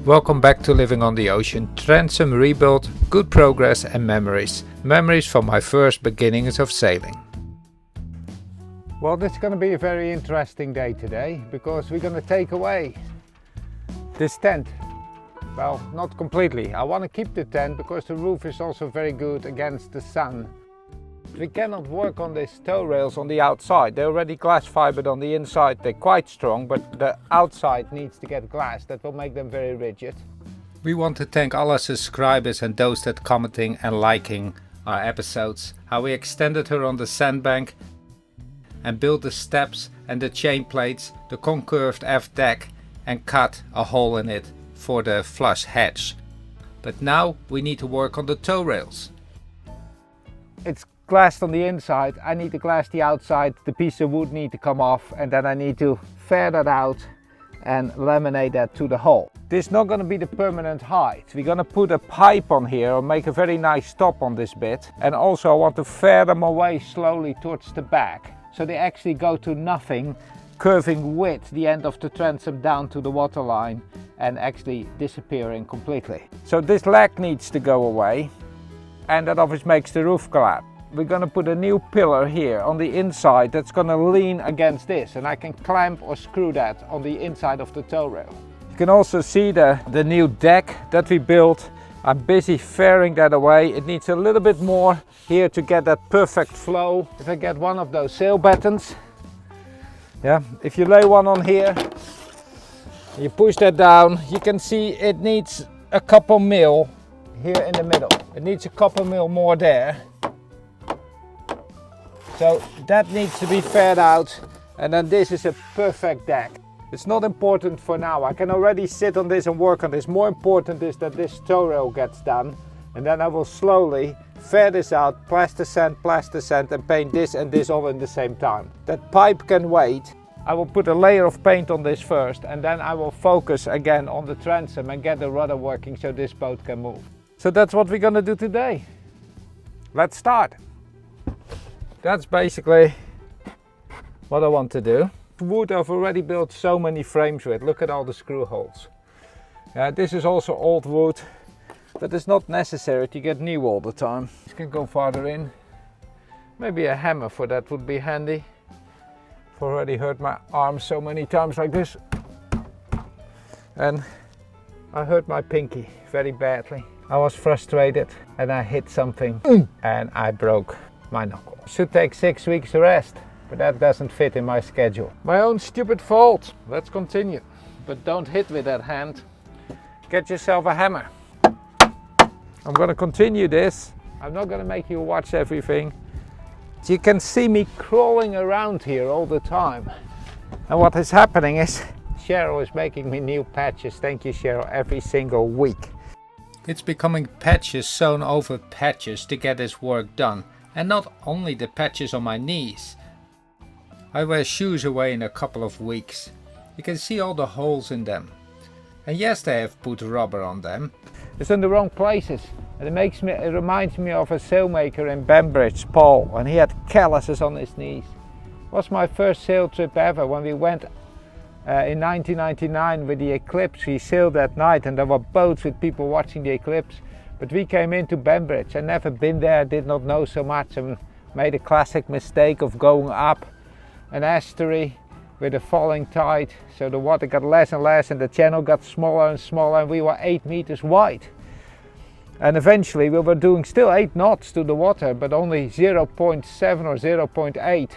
Welcome back to Living on the Ocean, Transom rebuild, good progress and memories. Memories from my first beginnings of sailing. Well, this is going to be a very interesting day today because we're going to take away this tent. Well, not completely. I want to keep the tent because the roof is also very good against the sun. We cannot work on these tow rails on the outside. They're already glass fibered on the inside. They're quite strong, but the outside needs to get glass. That will make them very rigid. We want to thank all our subscribers and those that commenting and liking our episodes. How we extended her on the sandbank and built the steps and the chain plates, the concurved aft deck and cut a hole in it for the flush hatch. But now we need to work on the tow rails. It's glassed on the inside, I need to glass the outside, the piece of wood need to come off, and then I need to fare that out and laminate that to the hull. This is not going to be the permanent height. We're going to put a pipe on here or make a very nice top on this bit, and also I want to fare them away slowly towards the back so they actually go to nothing, curving with the end of the transom down to the waterline and actually disappearing completely. So this leg needs to go away, and that obviously makes the roof collapse. We're going to put a new pillar here on the inside that's going to lean against this, and I can clamp or screw that on the inside of the tow rail. You can also see the new deck that we built. I'm busy fairing that away. It needs a little bit more here to get that perfect flow. If I get one of those sail battens, yeah, if you lay one on here, you push that down, you can see it needs a couple mil here in the middle. It needs a couple mil more there. So that needs to be fed out, and then this is a perfect deck. It's not important for now. I can already sit on this and work on this. More important is that this tow rail gets done, and then I will slowly fare this out, plaster sand, and paint this and this all in the same time. That pipe can wait. I will put a layer of paint on this first, and then I will focus again on the transom and get the rudder working so this boat can move. So that's what we're gonna do today. Let's start. That's basically what I want to do. Wood, I've already built so many frames with. Look at all the screw holes. This is also old wood, but it's not necessary to get new all the time. This can go farther in. Maybe a hammer for that would be handy. I've already hurt my arm so many times like this. And I hurt my pinky very badly. I was frustrated and I hit something and I broke my knuckle. Should take 6 weeks rest, but that doesn't fit in my schedule. My own stupid fault. Let's continue. But don't hit with that hand. Get yourself a hammer. I'm going to continue this. I'm not going to make you watch everything. You can see me crawling around here all the time. And what is happening is Cheryl is making me new patches. Thank you, Cheryl, every single week. It's becoming patches sewn over patches to get this work done. And not only the patches on my knees. I wear shoes away in a couple of weeks. You can see all the holes in them. And yes, they have put rubber on them. It's in the wrong places. And it reminds me of a sailmaker in Bembridge, Paul, and he had calluses on his knees. It was my first sail trip ever when we went in 1999 with the eclipse. We sailed that night and there were boats with people watching the eclipse. But we came into Bembridge. I'd never been there, did not know so much, and made a classic mistake of going up an estuary with a falling tide. So the water got less and less and the channel got smaller and smaller, and we were 8 meters wide. And eventually we were doing still 8 knots to the water, but only 0.7 or 0.8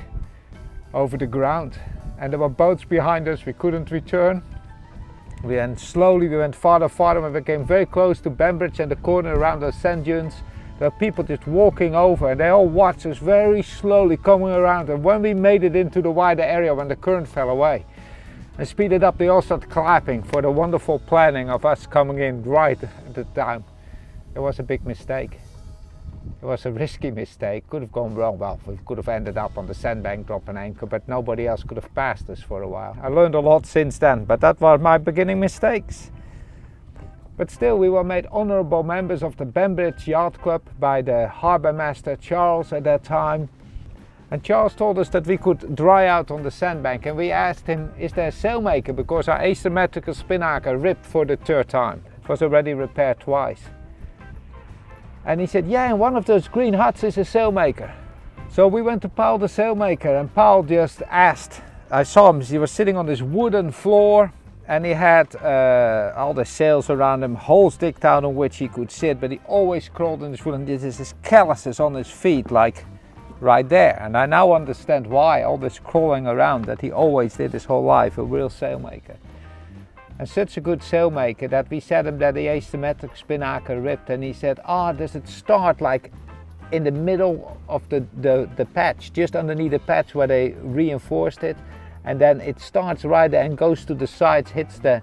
over the ground. And there were boats behind us, we couldn't return. And slowly we went farther, and we came very close to Bembridge and the corner around those sand dunes. There were people just walking over, and they all watched us very slowly coming around. And when we made it into the wider area, when the current fell away and speeded up, they all started clapping for the wonderful planning of us coming in right at the time. It was a big mistake. It was a risky mistake. Could have gone wrong. Well, we could have ended up on the sandbank, drop an anchor, but nobody else could have passed us for a while. I learned a lot since then, but that were my beginning mistakes. But still, we were made honorable members of the Bembridge Yacht Club by the harbour master Charles at that time. And Charles told us that we could dry out on the sandbank, and we asked him, is there a sailmaker, because our asymmetrical spinaker ripped for the third time. It was already repaired twice. And he said, yeah, in one of those green huts is a sailmaker. So we went to Paul the sailmaker, and Paul just asked. I saw him, he was sitting on this wooden floor, and he had all the sails around him, holes digged out on which he could sit, but he always crawled in his foot, and there's this calluses on his feet, like right there. And I now understand why, all this crawling around that he always did his whole life, a real sailmaker. And such a good sailmaker that we said him that the asymmetric spinaker ripped, and he said, does it start like in the middle of the patch, just underneath the patch where they reinforced it, and then it starts right there and goes to the sides, hits the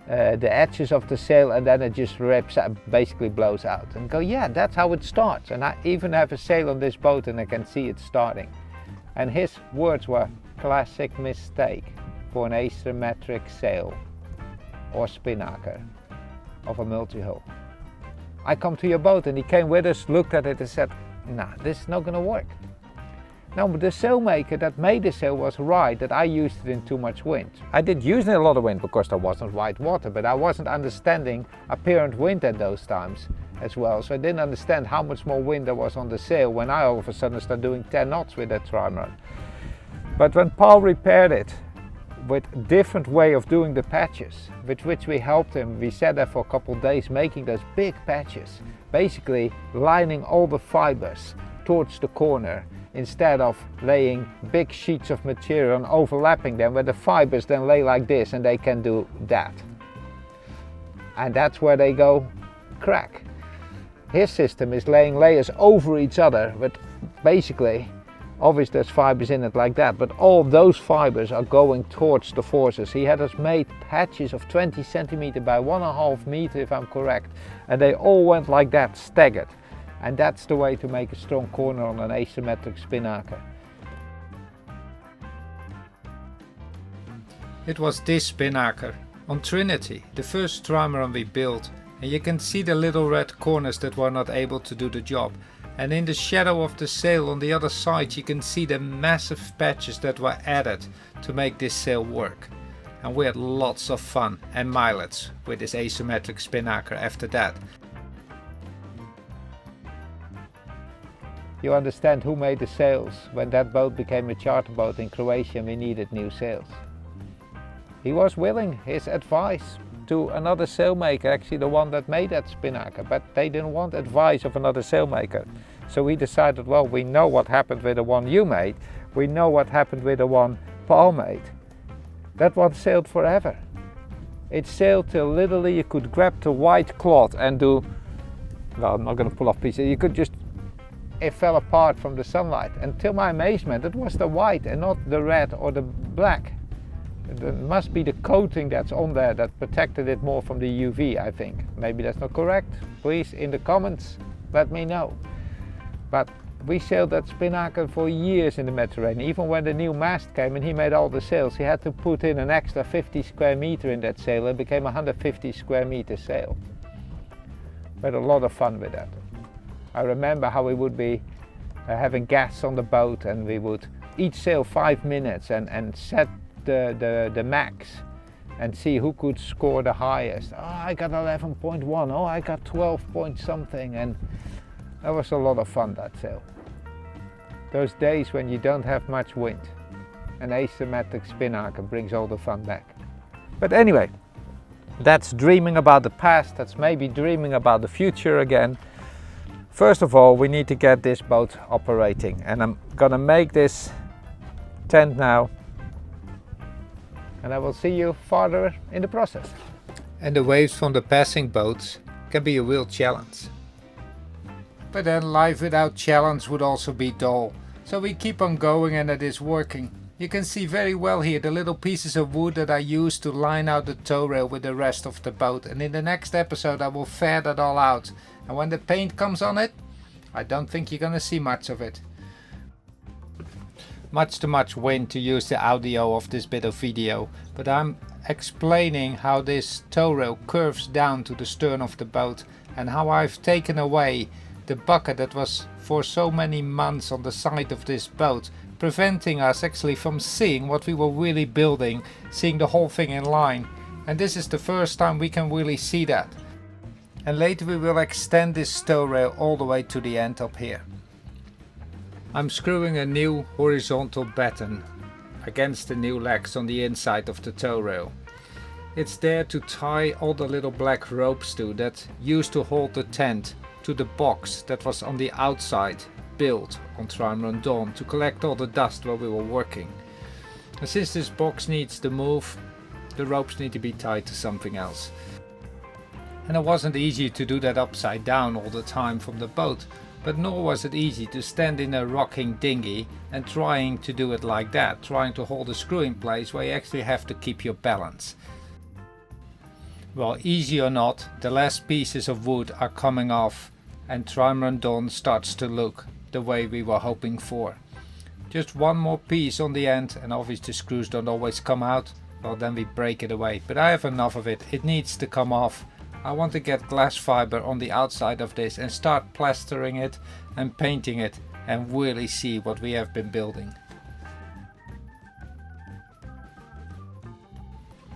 edges of the sail, and then it just rips out, basically blows out. And go, yeah, that's how it starts. And I even have a sail on this boat and I can see it starting. And his words were, classic mistake for an asymmetric sail or spinaker of a multi-hull. I come to your boat, and he came with us, looked at it and said, nah, this is not going to work. No, but the sailmaker that made the sail was right, that I used it in too much wind. I did use it in a lot of wind because there wasn't white water, but I wasn't understanding apparent wind at those times as well. So I didn't understand how much more wind there was on the sail when I all of a sudden started doing 10 knots with that Trimaran. But when Paul repaired it with a different way of doing the patches, with which we helped him, we sat there for a couple of days making those big patches, basically lining all the fibers towards the corner, instead of laying big sheets of material and overlapping them, where the fibers then lay like this and they can do that. And that's where they go crack. His system is laying layers over each other, but basically, obviously there's fibers in it like that, but all those fibers are going towards the forces. He had us made patches of 20 centimeter by 1.5 meter, if I'm correct, and they all went like that, staggered. And that's the way to make a strong corner on an asymmetric spinaker. It was this spinaker on Trinity, the first Trimaran we built, and you can see the little red corners that were not able to do the job. And in the shadow of the sail on the other side you can see the massive patches that were added to make this sail work. And we had lots of fun and mileage with this asymmetric spinaker after that. You understand who made the sails. When that boat became a charter boat in Croatia and we needed new sails. He was willing his advice to another sailmaker, actually the one that made that spinaker, but they didn't want advice of another sailmaker. So we decided, well, we know what happened with the one you made, we know what happened with the one Paul made. That one sailed forever. It sailed till literally you could grab the white cloth and do, well, I'm not going to pull off pieces, you could just, it fell apart from the sunlight. And to my amazement, it was the white and not the red or the black. It must be the coating that's on there that protected it more from the UV, I think. Maybe that's not correct. Please, in the comments, let me know. But we sailed that spinaker for years in the Mediterranean. Even when the new mast came and he made all the sails, he had to put in an extra 50 square meter in that sail. It became a 150 square meter sail. We had a lot of fun with that. I remember how we would be having guests on the boat, and we would each sail 5 minutes and set the max and see who could score the highest. Oh, I got 11.1, oh, I got 12 point something, and that was a lot of fun, that sail. Those days when you don't have much wind, an asymmetric spinaker brings all the fun back. But anyway, that's dreaming about the past, that's maybe dreaming about the future again. First of all, we need to get this boat operating, and I'm gonna make this tent now, and I will see you farther in the process. And the waves from the passing boats can be a real challenge. But then life without challenge would also be dull. So we keep on going, and it is working. You can see very well here the little pieces of wood that I used to line out the tow rail with the rest of the boat. And in the next episode I will fare that all out. And when the paint comes on it, I don't think you're gonna see much of it. Much too much wind to use the audio of this bit of video, but I'm explaining how this tow rail curves down to the stern of the boat, and how I've taken away the bucket that was for so many months on the side of this boat, preventing us actually from seeing what we were really building, seeing the whole thing in line. And this is the first time we can really see that. And later we will extend this tow rail all the way to the end up here. I'm screwing a new horizontal batten against the new legs on the inside of the tow rail. It's there to tie all the little black ropes to that used to hold the tent to the box that was on the outside built on Trimaran Dawn to collect all the dust while we were working. And since this box needs to move, the ropes need to be tied to something else. And it wasn't easy to do that upside down all the time from the boat, but nor was it easy to stand in a rocking dinghy and trying to do it like that, trying to hold a screw in place where you actually have to keep your balance. Well, easy or not, the last pieces of wood are coming off and Trimaran Dawn starts to look the way we were hoping for. Just one more piece on the end, and obviously the screws don't always come out, well then we break it away. But I have enough of it, it needs to come off. I want to get glass fiber on the outside of this and start plastering it and painting it and really see what we have been building.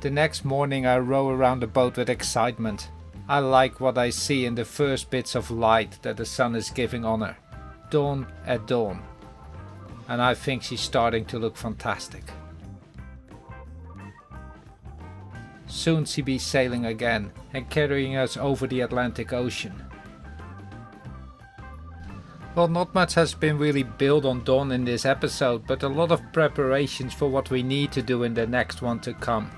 The next morning I row around the boat with excitement. I like what I see in the first bits of light that the sun is giving on her. Dawn at dawn. And I think she's starting to look fantastic. Soon she'll be sailing again and carrying us over the Atlantic Ocean. Well, not much has been really built on Dawn in this episode, but a lot of preparations for what we need to do in the next one to come.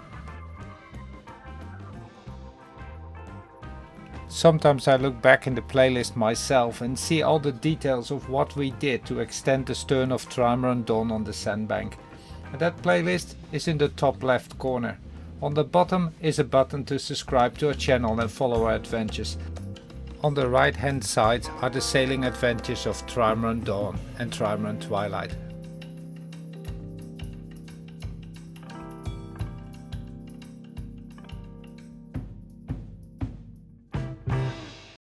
Sometimes I look back in the playlist myself and see all the details of what we did to extend the stern of Trimaran Dawn on the sandbank. And that playlist is in the top left corner. On the bottom is a button to subscribe to our channel and follow our adventures. On the right hand side are the sailing adventures of Trimaran Dawn and Trimaran Twilight.